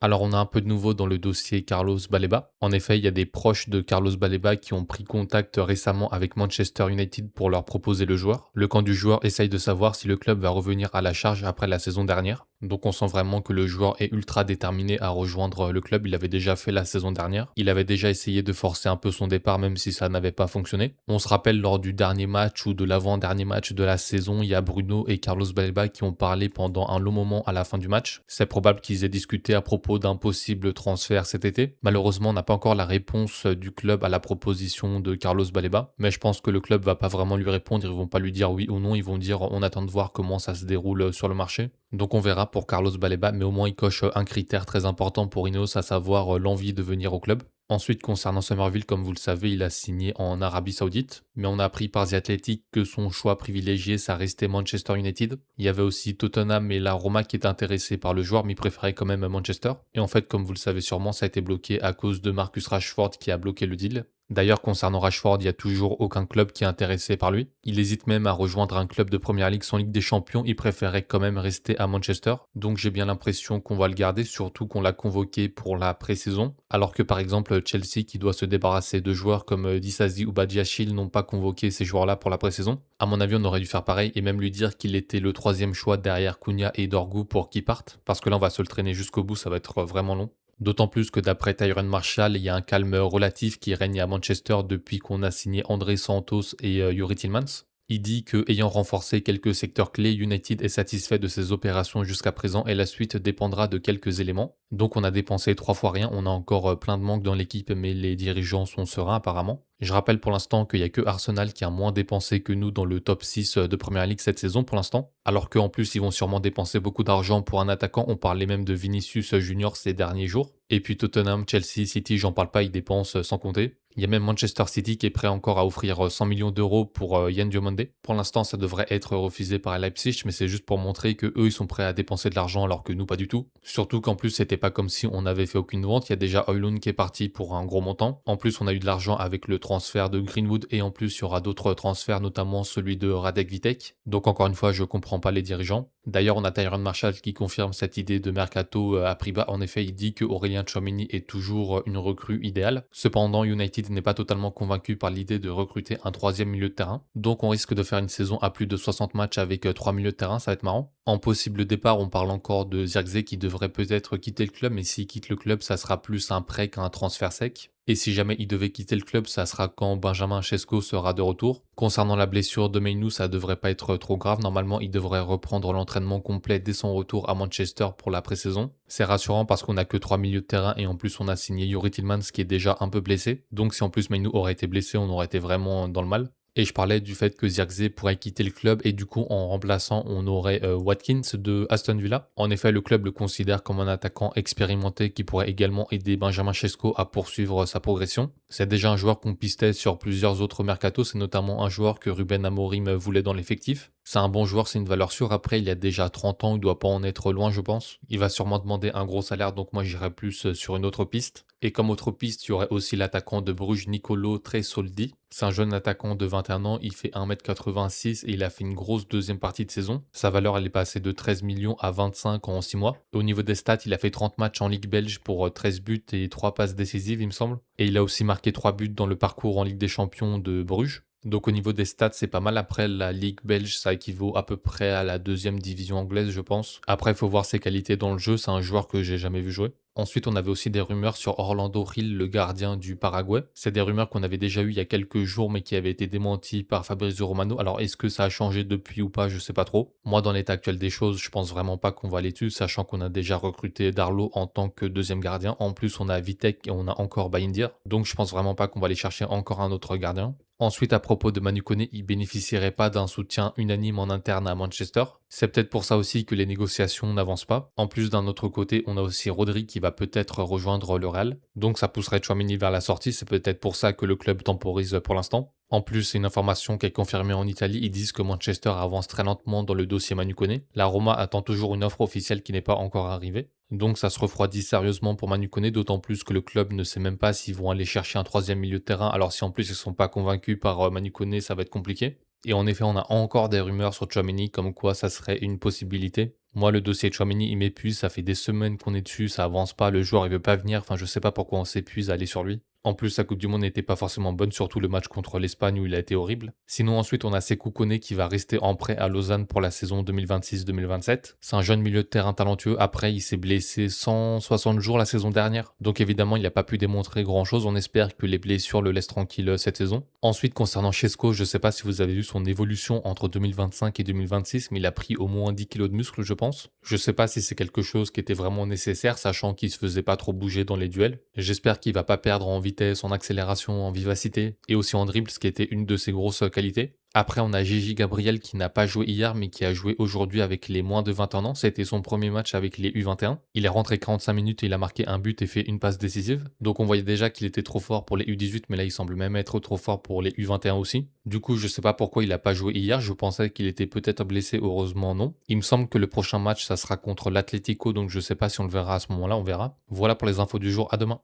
Alors, on a un peu de nouveau dans le dossier Carlos Baleba. En effet, il y a des proches de Carlos Baleba qui ont pris contact récemment avec Manchester United pour leur proposer le joueur. Le camp du joueur essaye de savoir si le club va revenir à la charge après la saison dernière. Donc, on sent vraiment que le joueur est ultra déterminé à rejoindre le club. Il avait déjà fait la saison dernière. Il avait déjà essayé de forcer un peu son départ, même si ça n'avait pas fonctionné. On se rappelle lors du dernier match ou de l'avant-dernier match de la saison, il y a Bruno et Carlos Baleba qui ont parlé pendant un long moment à la fin du match. C'est probable qu'ils aient discuté à propos d'un possible transfert cet été. Malheureusement, on n'a pas encore la réponse du club à la proposition de Carlos Baleba, mais je pense que le club va pas vraiment lui répondre, ils vont pas lui dire oui ou non, ils vont dire on attend de voir comment ça se déroule sur le marché. Donc on verra pour Carlos Baleba, mais au moins il coche un critère très important pour Ineos, à savoir l'envie de venir au club. Ensuite, concernant Somerville, comme vous le savez, il a signé en Arabie Saoudite, mais on a appris par The Athletic que son choix privilégié, ça restait Manchester United. Il y avait aussi Tottenham et la Roma qui étaient intéressés par le joueur, mais il préférait quand même Manchester. Et en fait, comme vous le savez sûrement, ça a été bloqué à cause de Marcus Rashford qui a bloqué le deal. D'ailleurs, concernant Rashford, il n'y a toujours aucun club qui est intéressé par lui. Il hésite même à rejoindre un club de Première Ligue sans Ligue des Champions, il préférait quand même rester à Manchester. Donc j'ai bien l'impression qu'on va le garder, surtout qu'on l'a convoqué pour la pré-saison. Alors que par exemple Chelsea, qui doit se débarrasser de joueurs comme Disasi ou Badiachil, n'ont pas convoqué ces joueurs-là pour la pré-saison. À mon avis, on aurait dû faire pareil et même lui dire qu'il était le troisième choix derrière Cunha et Dorgu pour qu'ils partent. Parce que là, on va se le traîner jusqu'au bout, ça va être vraiment long. D'autant plus que d'après Tyrone Marshall, il y a un calme relatif qui règne à Manchester depuis qu'on a signé André Santos et Yuri Tillmans. Il dit que, ayant renforcé quelques secteurs clés, United est satisfait de ses opérations jusqu'à présent et la suite dépendra de quelques éléments. Donc on a dépensé 3 fois rien, on a encore plein de manques dans l'équipe mais les dirigeants sont sereins apparemment. Je rappelle pour l'instant qu'il n'y a que Arsenal qui a moins dépensé que nous dans le top 6 de Première Ligue cette saison pour l'instant. Alors qu'en plus ils vont sûrement dépenser beaucoup d'argent pour un attaquant, on parlait même de Vinicius Junior ces derniers jours. Et puis Tottenham, Chelsea, City, j'en parle pas, ils dépensent sans compter. Il y a même Manchester City qui est prêt encore à offrir 100 millions d'euros pour Yann Diomande. Pour l'instant, ça devrait être refusé par Leipzig, mais c'est juste pour montrer que eux, ils sont prêts à dépenser de l'argent alors que nous, pas du tout. Surtout qu'en plus, c'était pas comme si on avait fait aucune vente. Il y a déjà Højlund qui est parti pour un gros montant. En plus, on a eu de l'argent avec le transfert de Greenwood et en plus, il y aura d'autres transferts, notamment celui de Radek Vitek. Donc encore une fois, je comprends pas les dirigeants. D'ailleurs, on a Tyrone Marshall qui confirme cette idée de mercato à prix bas. En effet, il dit que Aurélien Tchouaméni est toujours une recrue idéale. Cependant, United n'est pas totalement convaincu par l'idée de recruter un troisième milieu de terrain. Donc on risque de faire une saison à plus de 60 matchs avec 3 milieux de terrain, ça va être marrant. En possible départ, on parle encore de Zirkzee qui devrait peut-être quitter le club, mais s'il quitte le club, ça sera plus un prêt qu'un transfert sec. Et si jamais il devait quitter le club, ça sera quand Benjamin Sesko sera de retour. Concernant la blessure de Mainoo, ça devrait pas être trop grave. Normalement, il devrait reprendre l'entraînement complet dès son retour à Manchester pour la pré-saison. C'est rassurant parce qu'on a que 3 milieux de terrain et en plus on a signé Yuri Tillmans qui est déjà un peu blessé. Donc si en plus Mainoo aurait été blessé, on aurait été vraiment dans le mal. Et je parlais du fait que Zirkzee pourrait quitter le club et du coup en remplaçant on aurait Watkins de Aston Villa. En effet le club le considère comme un attaquant expérimenté qui pourrait également aider Benjamin Sesko à poursuivre sa progression. C'est déjà un joueur qu'on pistait sur plusieurs autres mercatos, c'est notamment un joueur que Ruben Amorim voulait dans l'effectif. C'est un bon joueur, c'est une valeur sûre. Après, il a déjà 30 ans, il doit pas en être loin, je pense. Il va sûrement demander un gros salaire, donc moi j'irai plus sur une autre piste. Et comme autre piste, il y aurait aussi l'attaquant de Bruges, Nicolo Tresoldi. C'est un jeune attaquant de 21 ans, il fait 1m86 et il a fait une grosse deuxième partie de saison. Sa valeur, elle est passée de 13 millions à 25 en 6 mois. Au niveau des stats, il a fait 30 matchs en Ligue belge pour 13 buts et 3 passes décisives, il me semble. Et il a aussi marqué 3 buts dans le parcours en Ligue des Champions de Bruges. Donc au niveau des stats, c'est pas mal. Après, la Ligue belge, ça équivaut à peu près à la deuxième division anglaise, je pense. Après, il faut voir ses qualités dans le jeu. C'est un joueur que j'ai jamais vu jouer. Ensuite, on avait aussi des rumeurs sur Orlando Hill, le gardien du Paraguay. C'est des rumeurs qu'on avait déjà eues il y a quelques jours, mais qui avaient été démenties par Fabrizio Romano. Alors, est-ce que ça a changé depuis ou pas? Je sais pas trop. Moi, dans l'état actuel des choses, je pense vraiment pas qu'on va aller dessus, sachant qu'on a déjà recruté Darlo en tant que deuxième gardien. En plus, on a Vitek et on a encore Bayindir. Donc, je pense vraiment pas qu'on va aller chercher encore un autre gardien. Ensuite, à propos de Manu Koné, il bénéficierait pas d'un soutien unanime en interne à Manchester. C'est peut-être pour ça aussi que les négociations n'avancent pas. En plus, d'un autre côté, on a aussi Rodri qui va peut-être rejoindre le Real. Donc ça pousserait Tchouaméni vers la sortie. C'est peut-être pour ça que le club temporise pour l'instant. En plus, c'est une information qui est confirmée en Italie. Ils disent que Manchester avance très lentement dans le dossier Manu Koné. La Roma attend toujours une offre officielle qui n'est pas encore arrivée. Donc ça se refroidit sérieusement pour Manu Koné, d'autant plus que le club ne sait même pas s'ils vont aller chercher un troisième milieu de terrain. Alors si en plus ils ne sont pas convaincus par Manu Koné, ça va être compliqué. Et en effet, on a encore des rumeurs sur Tchouaméni comme quoi ça serait une possibilité. Moi, le dossier Tchouaméni, il m'épuise, ça fait des semaines qu'on est dessus, ça avance pas, le joueur il veut pas venir, enfin je sais pas pourquoi on s'épuise à aller sur lui. En plus, la Coupe du Monde n'était pas forcément bonne, surtout le match contre l'Espagne où il a été horrible. Sinon, ensuite, on a Sékou Koné qui va rester en prêt à Lausanne pour la saison 2026-2027. C'est un jeune milieu de terrain talentueux. Après, il s'est blessé 160 jours la saison dernière. Donc évidemment, il n'a pas pu démontrer grand-chose. On espère que les blessures le laissent tranquille cette saison. Ensuite, concernant Chesko, je ne sais pas si vous avez vu son évolution entre 2025 et 2026, mais il a pris au moins 10 kilos de muscle, je pense. Je ne sais pas si c'est quelque chose qui était vraiment nécessaire, sachant qu'il se faisait pas trop bouger dans les duels. J'espère qu'il va pas perdre en vitesse, en accélération, en vivacité et aussi en dribble, ce qui était une de ses grosses qualités. Après, on a Gigi Gabriel qui n'a pas joué hier, mais qui a joué aujourd'hui avec les moins de 21 ans. C'était son premier match avec les U21. Il est rentré 45 minutes et il a marqué un but et fait une passe décisive. Donc on voyait déjà qu'il était trop fort pour les U18, mais là il semble même être trop fort pour les U21 aussi. Du coup, je sais pas pourquoi il a pas joué hier. Je pensais qu'il était peut-être blessé, heureusement non. Il me semble que le prochain match, ça sera contre l'Atlético, donc je sais pas si on le verra à ce moment-là, on verra. Voilà pour les infos du jour, à demain.